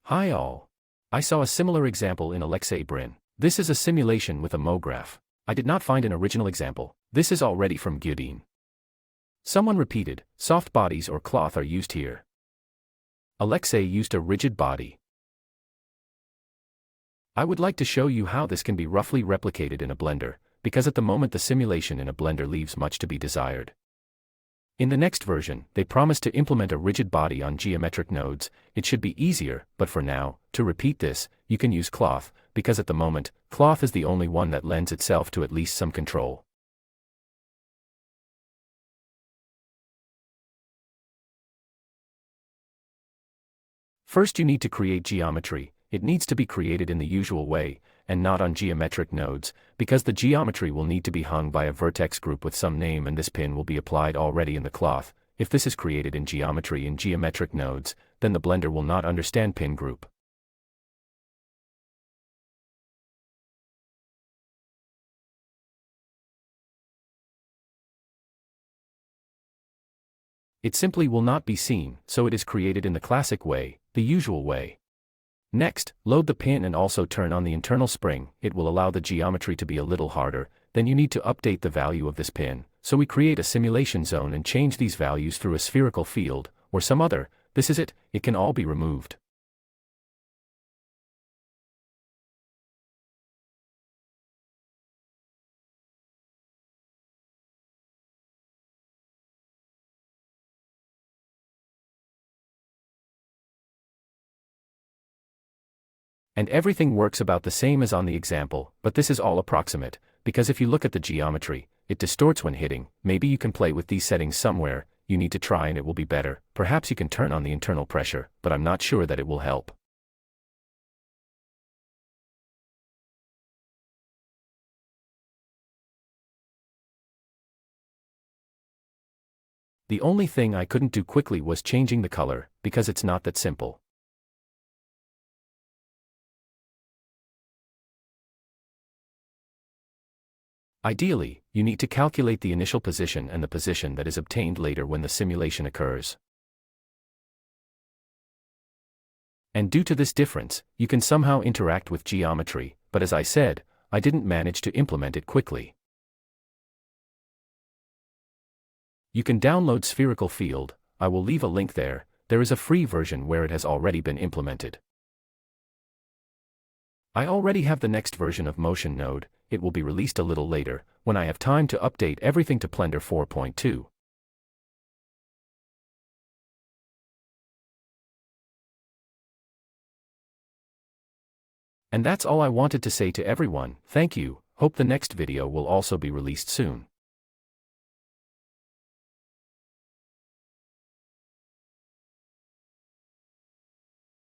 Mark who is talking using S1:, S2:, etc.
S1: Hi all. I saw a similar example in Alexei Brin. This is a simulation with a MoGraph. I did not find an original example. This is already from Geonode. Someone repeated, soft bodies or cloth are used here. Alexei used a rigid body. I would like to show you how this can be roughly replicated in a Blender, because at the moment the simulation in a Blender leaves much to be desired. In the next version, they promise to implement a rigid body on geometric nodes. It should be easier, but for now, to repeat this, you can use cloth, because at the moment, cloth is the only one that lends itself to at least some control. First you need to create geometry. It needs to be created in the usual way, and not on geometric nodes, because the geometry will need to be hung by a vertex group with some name and this pin will be applied already in the cloth. If this is created in geometry in geometric nodes, then the Blender will not understand pin group. It simply will not be seen, so it is created in the classic way, the usual way. Next, load the pin and also turn on the internal spring. It will allow the geometry to be a little harder. Then you need to update the value of this pin, so we create a simulation zone and change these values through a spherical field, or some other. This is it, it can all be removed. And everything works about the same as on the example, but this is all approximate, because if you look at the geometry, it distorts when hitting. Maybe you can play with these settings somewhere. You need to try and it will be better. Perhaps you can turn on the internal pressure, but I'm not sure that it will help. The only thing I couldn't do quickly was changing the color, because it's not that simple. Ideally, you need to calculate the initial position and the position that is obtained later when the simulation occurs. And due to this difference, you can somehow interact with geometry, but as I said, I didn't manage to implement it quickly. You can download Spherical Field. I will leave a link there. There is a free version where it has already been implemented. I already have the next version of Motion Node. It will be released a little later, when I have time to update everything to Blender 4.2. And that's all I wanted to say to everyone. Thank you. Hope the next video will also be released soon.